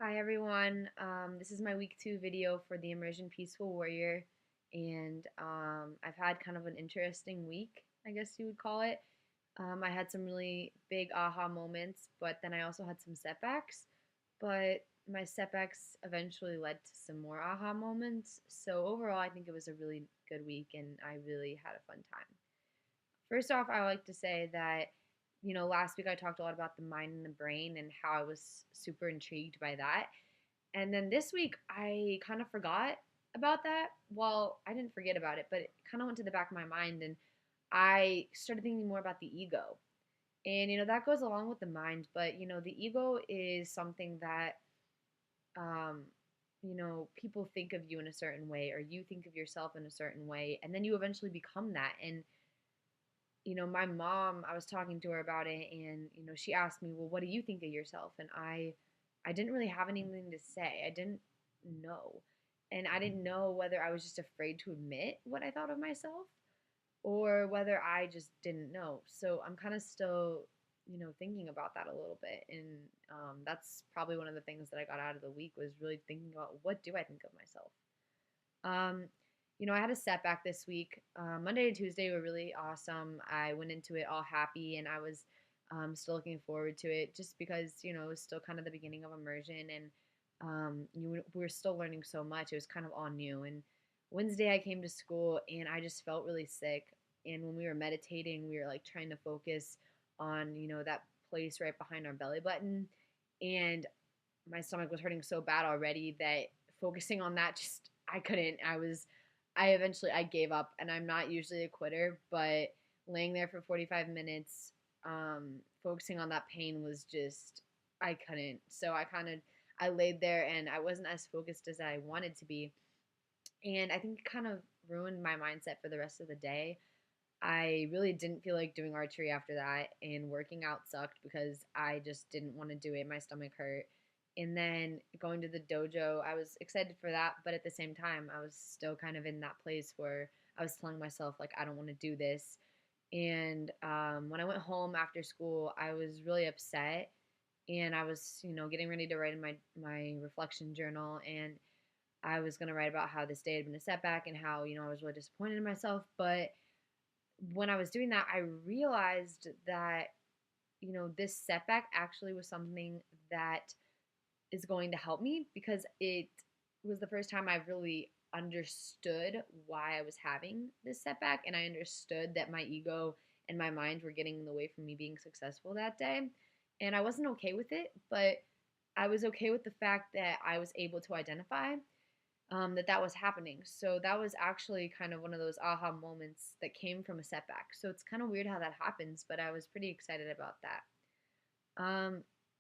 Hi everyone. This is my week 2 video for the Immersion Peaceful Warrior, and I've had kind of an interesting week, I guess you would call it. I had some really big aha moments, but then I also had some setbacks. But my setbacks eventually led to some more aha moments. So overall, I think it was a really good week, and I really had a fun time. First off, I like to say that, last week I talked a lot about the mind and the brain and how I was super intrigued by that. And then this week I kind of forgot about that. Well, I didn't forget about it, but it kind of went to the back of my mind and I started thinking more about the ego. And that goes along with the mind, but the ego is something that um people think of you in a certain way or you think of yourself in a certain way and then you eventually become that. And my mom, I was talking to her about it, and she asked me, "Well, what do you think of yourself?" And I didn't really have anything to say. I didn't know. And I didn't know whether I was just afraid to admit what I thought of myself or whether I just didn't know. So I'm kind of still, thinking about that a little bit. And that's probably one of the things that I got out of the week was really thinking about what do I think of myself. Um, I had a setback this week. Monday and Tuesday were really awesome. I went into it all happy, and I was still looking forward to it, just because it was still kind of the beginning of immersion, and we were still learning so much. It was kind of all new. And Wednesday, I came to school, and I just felt really sick. And when we were meditating, we were like trying to focus on that place right behind our belly button, and my stomach was hurting so bad already that focusing on that just I couldn't. I gave up, and I'm not usually a quitter, but laying there for 45 minutes focusing on that pain was just I couldn't. So I laid there and I wasn't as focused as I wanted to be. And I think it kind of ruined my mindset for the rest of the day. I really didn't feel like doing archery after that, and working out sucked because I just didn't want to do it. My stomach hurt. And then going to the dojo, I was excited for that, but at the same time, I was still kind of in that place where I was telling myself, like, I don't want to do this. And when I went home after school, I was really upset, and I was, getting ready to write in my reflection journal, and I was going to write about how this day had been a setback and how, I was really disappointed in myself. But when I was doing that, I realized that, this setback actually was something that is going to help me because it was the first time I've really understood why I was having this setback. And I understood that my ego and my mind were getting in the way from me being successful that day. And I wasn't okay with it, but I was okay with the fact that I was able to identify that was happening. So that was actually kind of one of those aha moments that came from a setback. So it's kind of weird how that happens, but I was pretty excited about that.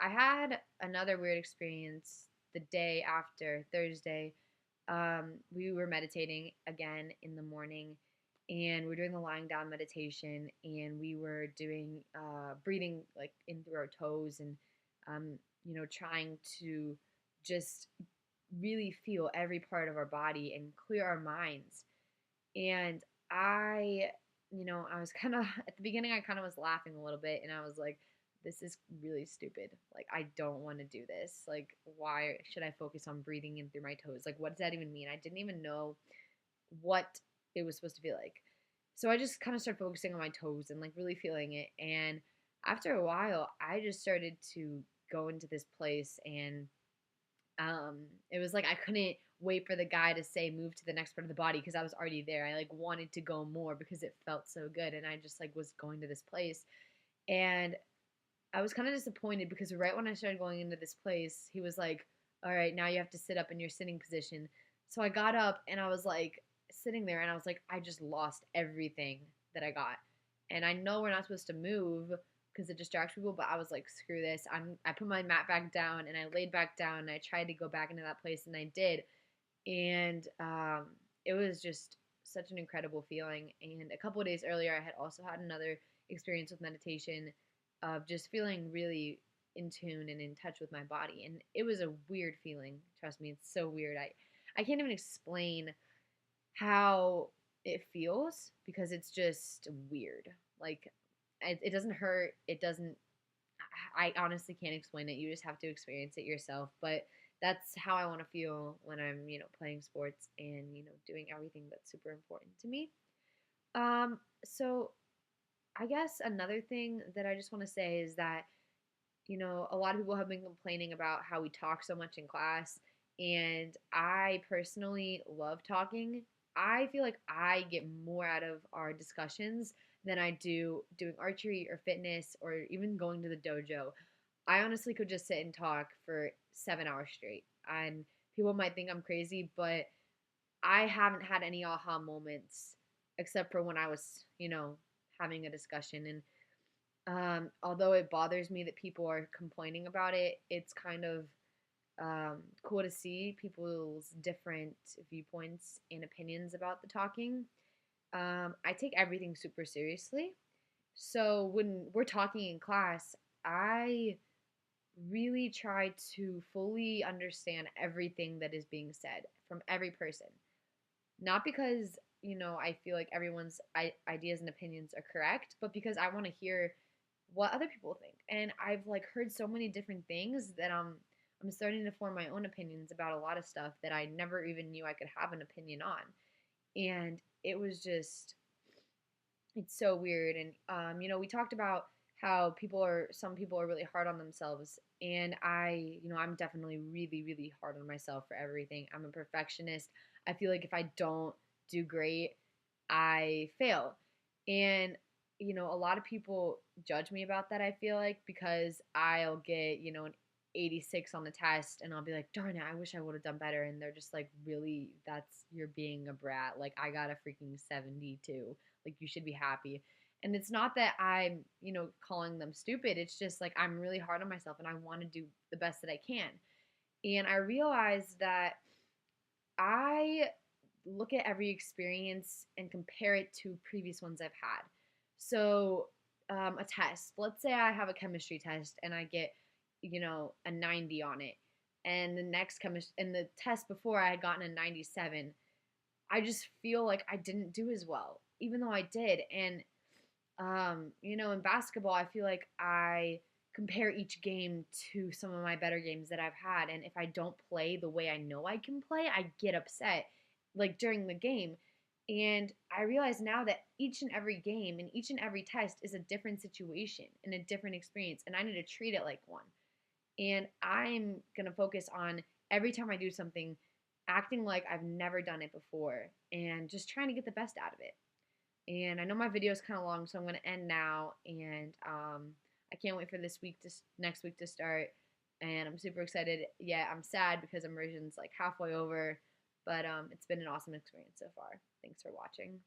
I had another weird experience the day after Thursday. We were meditating again in the morning, and we were doing the lying down meditation, and we were doing breathing like in through our toes, and trying to just really feel every part of our body and clear our minds. And I, I was kind of, at the beginning, I kind of was laughing a little bit and I was like, this is really stupid. Like, I don't want to do this. Like, why should I focus on breathing in through my toes? Like, what does that even mean? I didn't even know what it was supposed to be like. So I just kind of started focusing on my toes and like really feeling it. And after a while, I just started to go into this place, and it was like I couldn't wait for the guy to say move to the next part of the body because I was already there. I like wanted to go more because it felt so good, and I just like was going to this place. And I was kind of disappointed because right when I started going into this place, he was like, "All right, now you have to sit up in your sitting position." So I got up and I was like sitting there and I was like, I just lost everything that I got. And I know we're not supposed to move because it distracts people, but I was like, screw this. I put my mat back down and I laid back down and I tried to go back into that place and I did. And it was just such an incredible feeling. And a couple of days earlier, I had also had another experience with meditation of just feeling really in tune and in touch with my body. And it was a weird feeling. Trust me, it's so weird. I can't even explain how it feels because it's just weird. Like, it doesn't hurt. It doesn't. I honestly can't explain it. You just have to experience it yourself. But that's how I want to feel when I'm, playing sports and, doing everything that's super important to me. So I guess another thing that I just want to say is that, a lot of people have been complaining about how we talk so much in class, and I personally love talking. I feel like I get more out of our discussions than I do doing archery or fitness or even going to the dojo. I honestly could just sit and talk for 7 hours straight. And people might think I'm crazy, but I haven't had any aha moments except for when I was, having a discussion. And although it bothers me that people are complaining about it, it's kind of cool to see people's different viewpoints and opinions about the talking. I take everything super seriously. So when we're talking in class, I really try to fully understand everything that is being said from every person. Not because, I feel like everyone's ideas and opinions are correct, but because I want to hear what other people think. And I've like heard so many different things that I'm starting to form my own opinions about a lot of stuff that I never even knew I could have an opinion on. And it was just it's so weird. And we talked about how some people are really hard on themselves, and I'm definitely really, really hard on myself for everything. I'm a perfectionist. I feel like if I don't do great, I fail. And a lot of people judge me about that, I feel like, because I'll get, an 86 on the test and I'll be like, darn it, I wish I would have done better. And they're just like, really, that's you're being a brat. Like, I got a freaking 72. Like, you should be happy. And it's not that I'm, calling them stupid. It's just like I'm really hard on myself and I want to do the best that I can. And I realized that I look at every experience and compare it to previous ones I've had. So, a test. Let's say I have a chemistry test and I get, a 90 on it. And the next chemistry, and the test before I had gotten a 97. I just feel like I didn't do as well, even though I did. And in basketball, I feel like I compare each game to some of my better games that I've had. And if I don't play the way I know I can play, I get upset, like during the game. And I realize now that each and every game and each and every test is a different situation and a different experience. And I need to treat it like one. And I'm going to focus on every time I do something, acting like I've never done it before and just trying to get the best out of it. And I know my video is kind of long, so I'm going to end now. And I can't wait for next week to start. And I'm super excited. Yeah, I'm sad because immersion's like halfway over, but it's been an awesome experience so far. Thanks for watching.